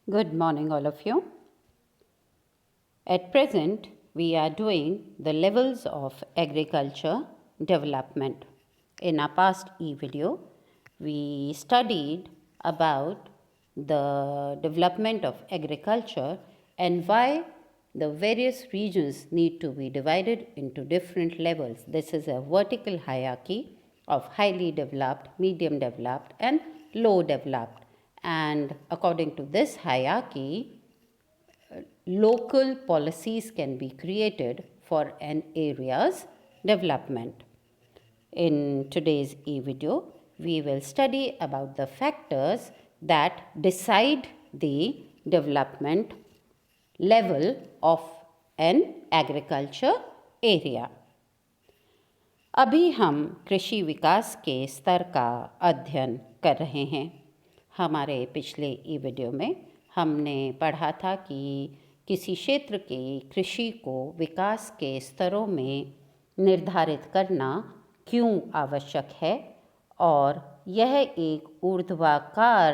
Good morning, all of you. At present, we are doing the levels of agriculture development. In our past e-video, we studied about the development of agriculture and why the various regions need to be divided into different levels. This is a vertical hierarchy of highly developed, medium developed, and low developed. And according to this hierarchy, local policies can be created for an area's development. In today's e-video, we will study about the factors that decide the development level of an agriculture area. अभी हम कृषि विकास के स्तर का अध्ययन कर रहे हैं। हमारे पिछले ई-वीडियो में हमने पढ़ा था कि किसी क्षेत्र के कृषि को विकास के स्तरों में निर्धारित करना क्यों आवश्यक है और यह एक ऊर्ध्वाकार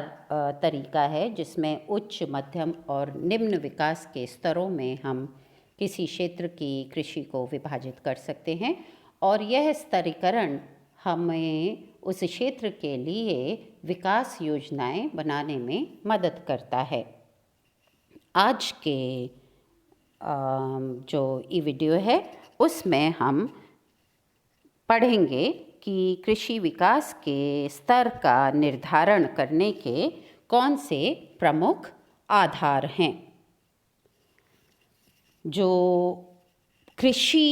तरीका है जिसमें उच्च, मध्यम और निम्न विकास के स्तरों में हम किसी क्षेत्र की कृषि को विभाजित कर सकते हैं और यह स्तरीकरण हमें उस क्षेत्र के लिए विकास योजनाएं बनाने में मदद करता है। आज के जो ई-वीडियो है उसमें हम पढ़ेंगे कि कृषि विकास के स्तर का निर्धारण करने के कौन से प्रमुख आधार हैं। जो कृषि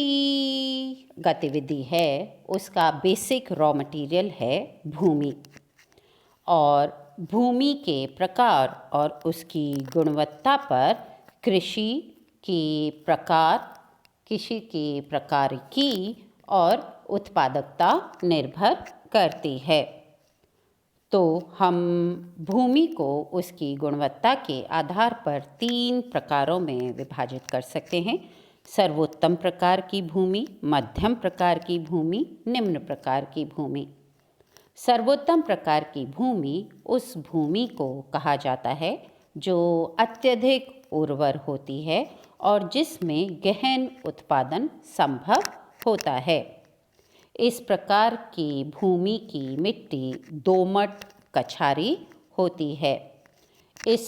गतिविधि है उसका बेसिक रॉ मटेरियल है भूमि और भूमि के प्रकार और उसकी गुणवत्ता पर कृषि की प्रकारिकी और उत्पादकता निर्भर करती है। तो हम भूमि को उसकी गुणवत्ता के आधार पर 3 प्रकारों में विभाजित कर सकते हैं। सर्वोत्तम प्रकार की भूमि, मध्यम प्रकार की भूमि, निम्न प्रकार की भूमि। सर्वोत्तम प्रकार की भूमि उस भूमि को कहा जाता है जो अत्यधिक उर्वर होती है और जिसमें गहन उत्पादन संभव होता है। इस प्रकार की भूमि की मिट्टी दोमट कछारी होती है। इस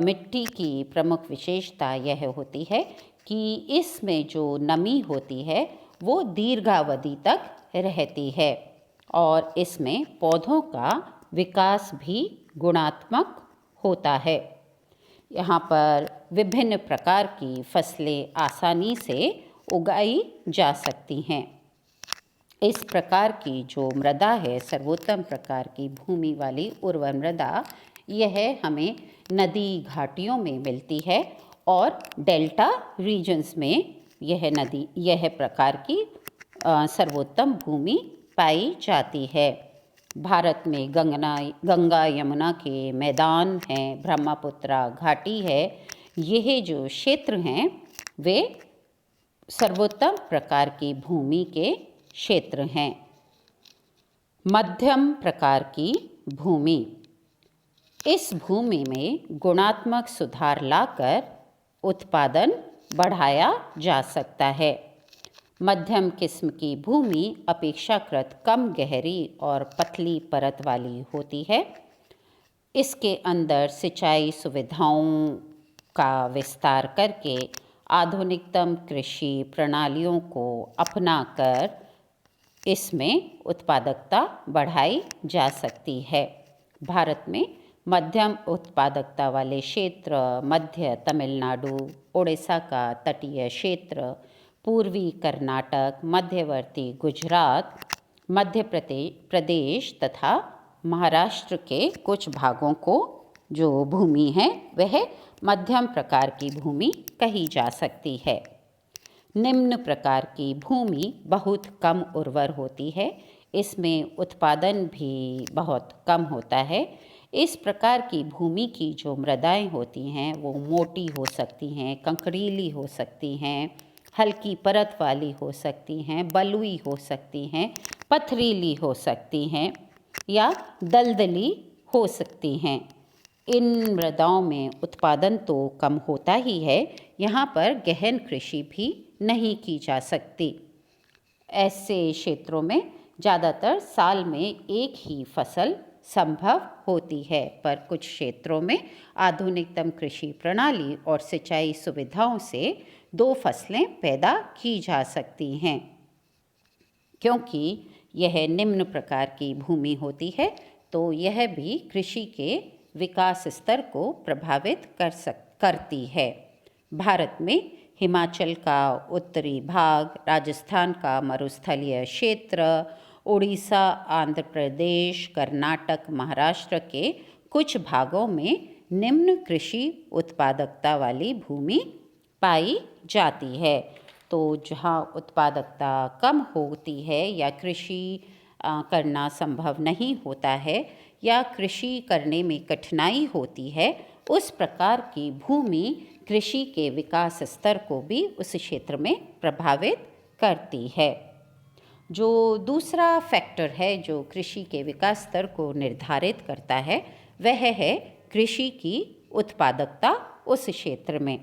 मिट्टी की प्रमुख विशेषता यह होती है कि इसमें जो नमी होती है वो दीर्घावधि तक रहती है और इसमें पौधों का विकास भी गुणात्मक होता है। यहाँ पर विभिन्न प्रकार की फसलें आसानी से उगाई जा सकती हैं। इस प्रकार की जो मृदा है, सर्वोत्तम प्रकार की भूमि वाली उर्वर मृदा, यह हमें नदी घाटियों में मिलती है और डेल्टा रीजन्स में यह प्रकार की सर्वोत्तम भूमि पाई जाती है। भारत में गंगा यमुना के मैदान हैं, ब्रह्मपुत्रा घाटी है। यह जो क्षेत्र हैं वे सर्वोत्तम प्रकार की भूमि के क्षेत्र हैं। मध्यम प्रकार की भूमि, इस भूमि में गुणात्मक सुधार लाकर उत्पादन बढ़ाया जा सकता है। मध्यम किस्म की भूमि अपेक्षाकृत कम गहरी और पतली परत वाली होती है। इसके अंदर सिंचाई सुविधाओं का विस्तार करके आधुनिकतम कृषि प्रणालियों को अपनाकर इसमें उत्पादकता बढ़ाई जा सकती है। भारत में मध्यम उत्पादकता वाले क्षेत्र मध्य तमिलनाडु, उड़ीसा का तटीय क्षेत्र, पूर्वी कर्नाटक, मध्यवर्ती गुजरात, मध्य प्रदेश तथा महाराष्ट्र के कुछ भागों को जो भूमि है वह मध्यम प्रकार की भूमि कही जा सकती है। निम्न प्रकार की भूमि बहुत कम उर्वर होती है। इसमें उत्पादन भी बहुत कम होता है। इस प्रकार की भूमि की जो मृदाएं होती हैं वो मोटी हो सकती हैं, कंकरीली हो सकती हैं, हल्की परत वाली हो सकती हैं, बलुई हो सकती हैं, पथरीली हो सकती हैं या दलदली हो सकती हैं। इन मृदाओं में उत्पादन तो कम होता ही है, यहाँ पर गहन कृषि भी नहीं की जा सकती। ऐसे क्षेत्रों में ज़्यादातर साल में एक ही फसल संभव होती है, पर कुछ क्षेत्रों में आधुनिकतम कृषि प्रणाली और सिंचाई सुविधाओं से 2 फसलें पैदा की जा सकती हैं। क्योंकि यह निम्न प्रकार की भूमि होती है, तो यह भी कृषि के विकास स्तर को प्रभावित करती है। भारत में हिमाचल का उत्तरी भाग, राजस्थान का मरुस्थलीय क्षेत्र, उड़ीसा, आंध्र प्रदेश, कर्नाटक, महाराष्ट्र के कुछ भागों में निम्न कृषि उत्पादकता वाली भूमि पाई जाती है। तो जहाँ उत्पादकता कम होती है या कृषि करना संभव नहीं होता है या कृषि करने में कठिनाई होती है, उस प्रकार की भूमि कृषि के विकास स्तर को भी उस क्षेत्र में प्रभावित करती है। जो दूसरा फैक्टर है जो कृषि के विकास स्तर को निर्धारित करता है, वह है कृषि की उत्पादकता उस क्षेत्र में।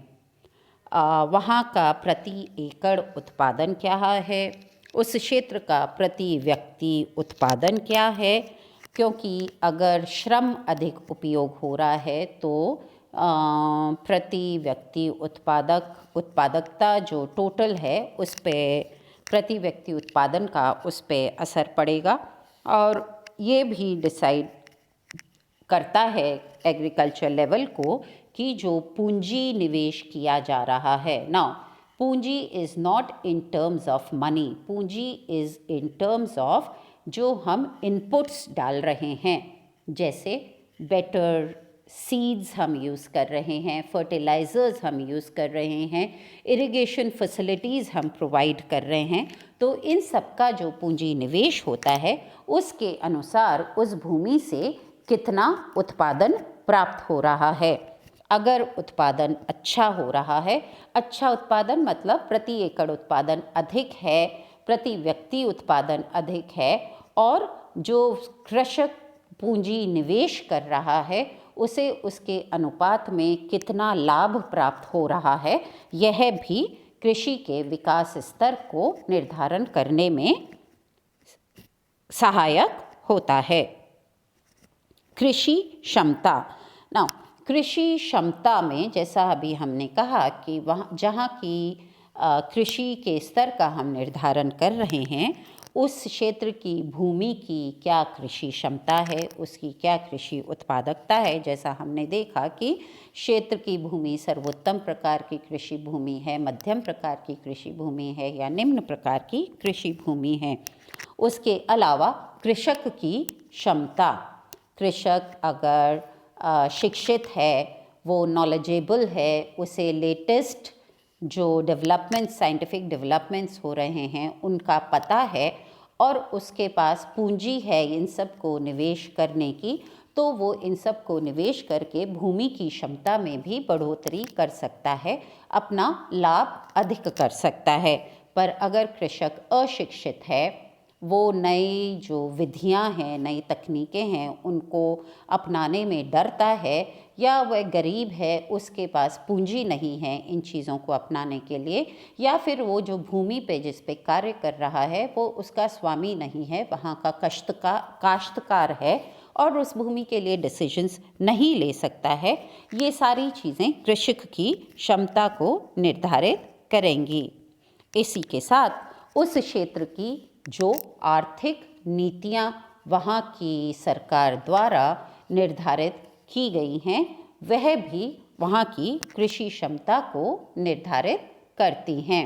वहाँ का प्रति एकड़ उत्पादन क्या है, उस क्षेत्र का प्रति व्यक्ति उत्पादन क्या है, क्योंकि अगर श्रम अधिक उपयोग हो रहा है तो प्रति व्यक्ति उत्पादकता जो टोटल है उस पे प्रति व्यक्ति उत्पादन का उस पे असर पड़ेगा। और ये भी डिसाइड करता है एग्रीकल्चर लेवल को कि जो पूंजी निवेश किया जा रहा है, नाउ पूंजी is not in terms of money, पूंजी इज़ इन टर्म्स ऑफ जो हम इनपुट्स डाल रहे हैं, जैसे बेटर सीड्स हम यूज़ कर रहे हैं, फर्टिलाइज़र्स हम यूज़ कर रहे हैं, इरिगेशन फैसिलिटीज़ हम प्रोवाइड कर रहे हैं। तो इन सब का जो पूंजी निवेश होता है उसके अनुसार उस भूमि से कितना उत्पादन प्राप्त हो रहा है। अगर उत्पादन अच्छा हो रहा है, अच्छा उत्पादन मतलब प्रति एकड़ उत्पादन अधिक है, प्रति व्यक्ति उत्पादन अधिक है, और जो कृषक पूंजी निवेश कर रहा है उसे उसके अनुपात में कितना लाभ प्राप्त हो रहा है, यह भी कृषि के विकास स्तर को निर्धारण करने में सहायक होता है। कृषि क्षमता, ना कृषि क्षमता में जैसा अभी हमने कहा कि वहाँ जहाँ की कृषि के स्तर का हम निर्धारण कर रहे हैं, उस क्षेत्र की भूमि की क्या कृषि क्षमता है, उसकी क्या कृषि उत्पादकता है। जैसा हमने देखा कि क्षेत्र की भूमि सर्वोत्तम प्रकार की कृषि भूमि है, मध्यम प्रकार की कृषि भूमि है या निम्न प्रकार की कृषि भूमि है। उसके अलावा कृषक की क्षमता, कृषक अगर शिक्षित है, वो नॉलेजेबल है, उसे लेटेस्ट जो डेवलपमेंट्स, साइंटिफिक डेवलपमेंट्स हो रहे हैं उनका पता है, और उसके पास पूंजी है इन सब को निवेश करने की, तो वो इन सब को निवेश करके भूमि की क्षमता में भी बढ़ोतरी कर सकता है, अपना लाभ अधिक कर सकता है। पर अगर कृषक अशिक्षित है, वो नई जो विधियां हैं, नई तकनीकें हैं, उनको अपनाने में डरता है, या वह गरीब है, उसके पास पूंजी नहीं है इन चीज़ों को अपनाने के लिए, या फिर वो जो भूमि पे जिस पे कार्य कर रहा है वो उसका स्वामी नहीं है, वहाँ का काश्तकार है और उस भूमि के लिए डिसीजंस नहीं ले सकता है, ये सारी चीज़ें कृषक की क्षमता को निर्धारित करेंगी। इसी के साथ उस क्षेत्र की जो आर्थिक नीतियाँ वहाँ की सरकार द्वारा निर्धारित की गई हैं, वह भी वहाँ की कृषि क्षमता को निर्धारित करती हैं।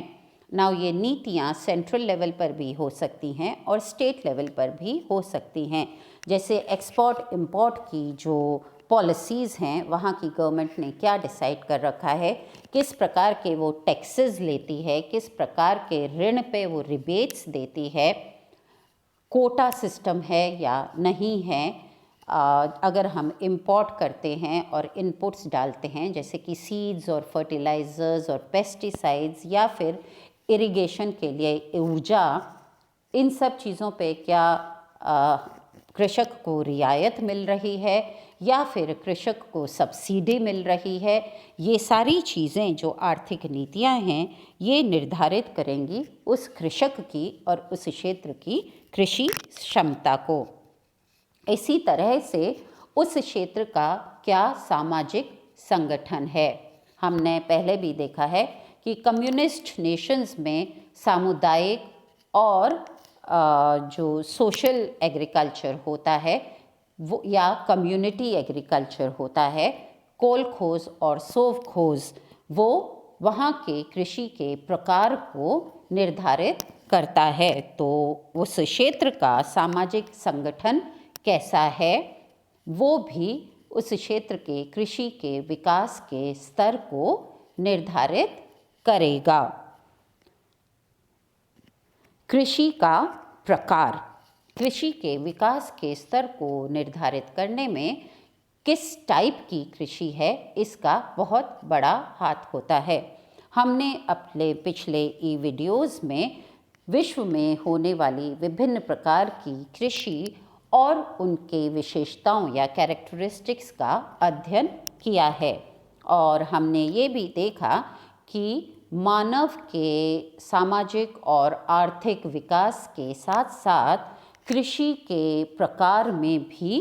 नाउ ये नीतियाँ सेंट्रल लेवल पर भी हो सकती हैं और स्टेट लेवल पर भी हो सकती हैं। जैसे एक्सपोर्ट इंपोर्ट की जो पॉलिसीज़ हैं, वहाँ की गवर्नमेंट ने क्या डिसाइड कर रखा है, किस प्रकार के वो टैक्सेस लेती है, किस प्रकार के ऋण पे वो रिबेट्स देती है, कोटा सिस्टम है या नहीं है। अगर हम इंपोर्ट करते हैं और इनपुट्स डालते हैं जैसे कि सीड्स और फर्टिलाइज़र्स और पेस्टिसाइड्स या फिर इरिगेशन के लिए ऊर्जा, इन सब चीज़ों पे क्या कृषक को रियायत मिल रही है, या फिर कृषक को सब्सिडी मिल रही है। ये सारी चीज़ें जो आर्थिक नीतियां हैं ये निर्धारित करेंगी उस कृषक की और उस क्षेत्र की कृषि क्षमता को। इसी तरह से उस क्षेत्र का क्या सामाजिक संगठन है। हमने पहले भी देखा है कि कम्युनिस्ट नेशंस में सामुदायिक और जो सोशल एग्रीकल्चर होता है वो या कम्युनिटी एग्रीकल्चर होता है, कोलखोज और सोवखोज, वो वहाँ के कृषि के प्रकार को निर्धारित करता है। तो उस क्षेत्र का सामाजिक संगठन कैसा है वो भी उस क्षेत्र के कृषि के विकास के स्तर को निर्धारित करेगा। कृषि का प्रकार कृषि के विकास के स्तर को निर्धारित करने में किस टाइप की कृषि है इसका बहुत बड़ा हाथ होता है। हमने अपने पिछले ई वीडियोज़ में विश्व में होने वाली विभिन्न प्रकार की कृषि और उनके विशेषताओं या कैरेक्टरिस्टिक्स का अध्ययन किया है और हमने ये भी देखा कि मानव के सामाजिक और आर्थिक विकास के साथ साथ कृषि के प्रकार में भी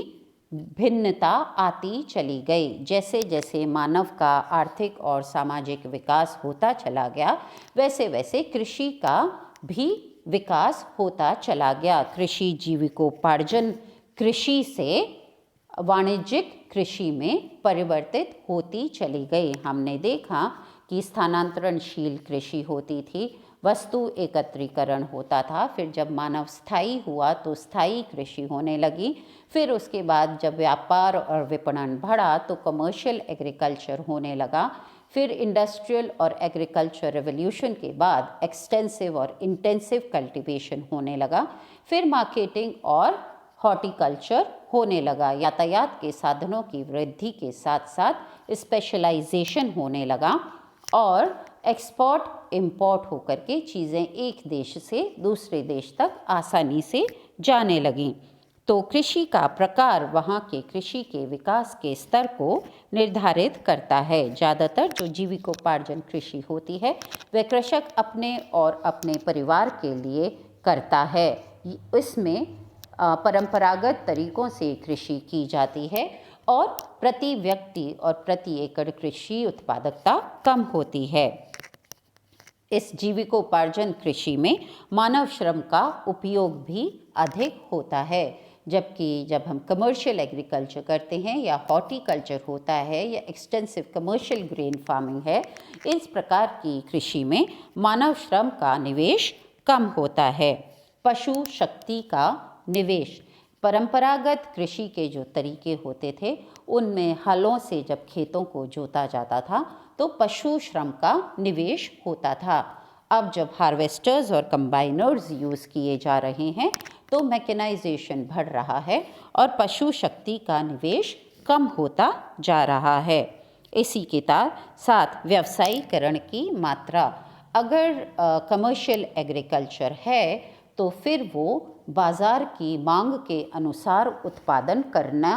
भिन्नता आती चली गई। जैसे जैसे मानव का आर्थिक और सामाजिक विकास होता चला गया वैसे वैसे कृषि का भी विकास होता चला गया। कृषि जीविकोपार्जन कृषि से वाणिज्यिक कृषि में परिवर्तित होती चली गई। हमने देखा कि स्थानांतरणशील कृषि होती थी, वस्तु एकत्रीकरण होता था, फिर जब मानव स्थायी हुआ तो स्थायी कृषि होने लगी, फिर उसके बाद जब व्यापार और विपणन बढ़ा तो कमर्शियल एग्रीकल्चर होने लगा, फिर इंडस्ट्रियल और एग्रीकल्चर रेवोल्यूशन के बाद एक्सटेंसिव और इंटेंसिव कल्टीवेशन होने लगा, फिर मार्केटिंग और हॉर्टिकल्चर होने लगा। यातायात के साधनों की वृद्धि के साथ साथ स्पेशलाइजेशन होने लगा और एक्सपोर्ट इंपोर्ट होकर के चीज़ें एक देश से दूसरे देश तक आसानी से जाने लगीं। तो कृषि का प्रकार वहाँ के कृषि के विकास के स्तर को निर्धारित करता है। ज़्यादातर जो जीविकोपार्जन कृषि होती है वह कृषक अपने और अपने परिवार के लिए करता है। इसमें परंपरागत तरीकों से कृषि की जाती है और प्रति व्यक्ति और प्रति एकड़ कृषि उत्पादकता कम होती है। इस जीविकोपार्जन कृषि में मानव श्रम का उपयोग भी अधिक होता है, जबकि जब हम कमर्शियल एग्रीकल्चर करते हैं या हॉर्टिकल्चर होता है या एक्सटेंसिव कमर्शियल ग्रेन फार्मिंग है, इस प्रकार की कृषि में मानव श्रम का निवेश कम होता है। पशु शक्ति का निवेश परंपरागत कृषि के जो तरीके होते थे उनमें हलों से जब खेतों को जोता जाता था तो पशु श्रम का निवेश होता था। अब जब हार्वेस्टर्स और कंबाइनर्स यूज़ किए जा रहे हैं तो मैकेनाइजेशन बढ़ रहा है और पशु शक्ति का निवेश कम होता जा रहा है। इसी के साथ व्यवसायीकरण की मात्रा, अगर कमर्शियल एग्रीकल्चर है तो फिर वो बाज़ार की मांग के अनुसार उत्पादन करना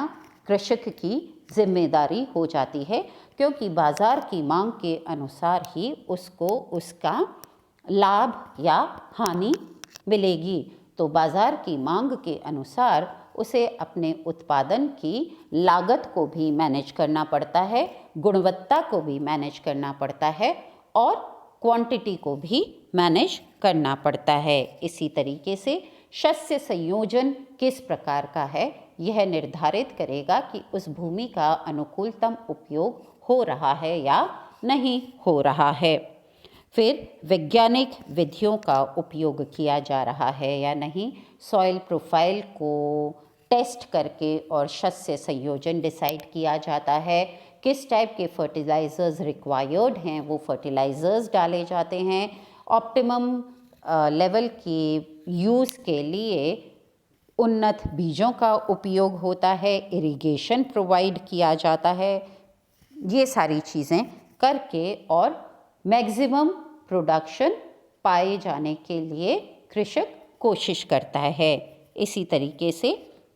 कृषक की जिम्मेदारी हो जाती है, क्योंकि बाज़ार की मांग के अनुसार ही उसको उसका लाभ या हानि मिलेगी। तो बाज़ार की मांग के अनुसार उसे अपने उत्पादन की लागत को भी मैनेज करना पड़ता है, गुणवत्ता को भी मैनेज करना पड़ता है और क्वांटिटी को भी मैनेज करना पड़ता है। इसी तरीके से शस्य संयोजन किस प्रकार का है यह निर्धारित करेगा कि उस भूमि का अनुकूलतम उपयोग हो रहा है या नहीं हो रहा है। फिर वैज्ञानिक विधियों का उपयोग किया जा रहा है या नहीं, सॉइल प्रोफाइल को टेस्ट करके और शस्य संयोजन डिसाइड किया जाता है। किस टाइप के फर्टिलाइज़र्स रिक्वायर्ड हैं वो फर्टिलाइज़र्स डाले जाते हैं। ऑप्टिमम लेवल की यूज़ के लिए उन्नत बीजों का उपयोग होता है, इरिगेशन प्रोवाइड किया जाता है। ये सारी चीज़ें करके और मैक्सिमम प्रोडक्शन पाए जाने के लिए कृषक कोशिश करता है। इसी तरीके से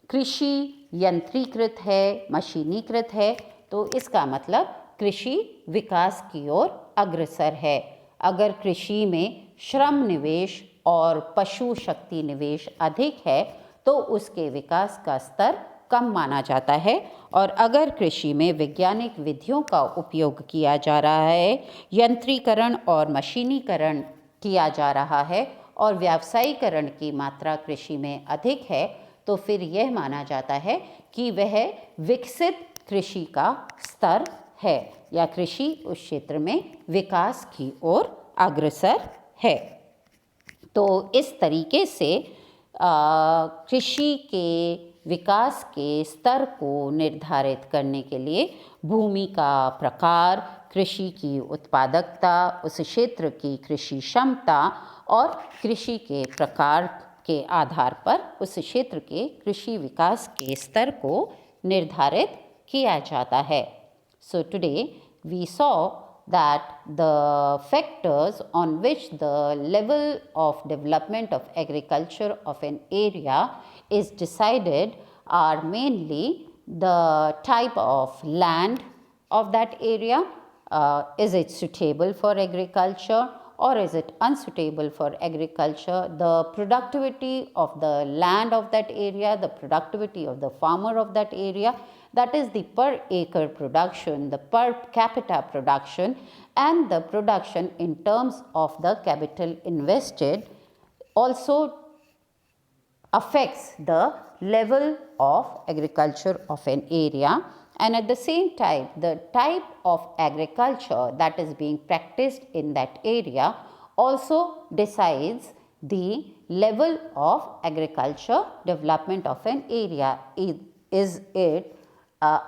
कृषि यंत्रीकृत है, मशीनीकृत है, तो इसका मतलब कृषि विकास की ओर अग्रसर है। अगर कृषि में श्रम निवेश और पशु शक्ति निवेश अधिक है तो उसके विकास का स्तर कम माना जाता है। और अगर कृषि में वैज्ञानिक विधियों का उपयोग किया जा रहा है, यंत्रीकरण और मशीनीकरण किया जा रहा है और व्यावसायीकरण की मात्रा कृषि में अधिक है, तो फिर यह माना जाता है कि वह विकसित कृषि का स्तर है या कृषि उस क्षेत्र में विकास की ओर अग्रसर है। तो इस तरीके से कृषि के विकास के स्तर को निर्धारित करने के लिए भूमि का प्रकार, कृषि की उत्पादकता, उस क्षेत्र की कृषि क्षमता और कृषि के प्रकार के आधार पर उस क्षेत्र के कृषि विकास के स्तर को निर्धारित किया जाता है। So today we saw that the factors on which the level of development of agriculture of an area is decided are mainly the type of land of that area, is it suitable for agriculture or is it unsuitable for agriculture, the productivity of the land of that area, the productivity of the farmer of that area, that is the per acre production, the per capita production and the production in terms of the capital invested also affects the level of agriculture of an area. And at the same time, the type of agriculture that is being practiced in that area also decides the level of agriculture development of an area. Is it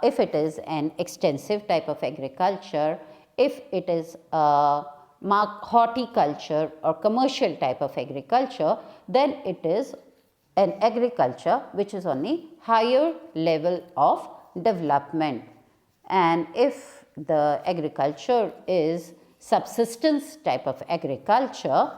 if it is an extensive type of agriculture, if it is horticulture or commercial type of agriculture, then it is an agriculture which is on the higher level of development. And if the agriculture is subsistence type of agriculture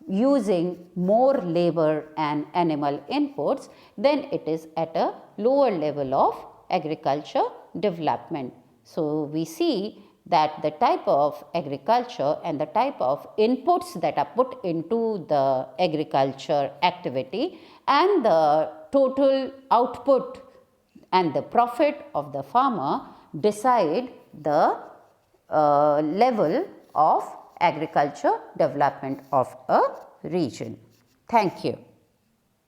using more labor and animal inputs, then it is at a lower level of agriculture development. So we see that the type of agriculture and the type of inputs that are put into the agriculture activity and the total output and the profit of the farmer decide the level of agriculture development of a region. Thank you.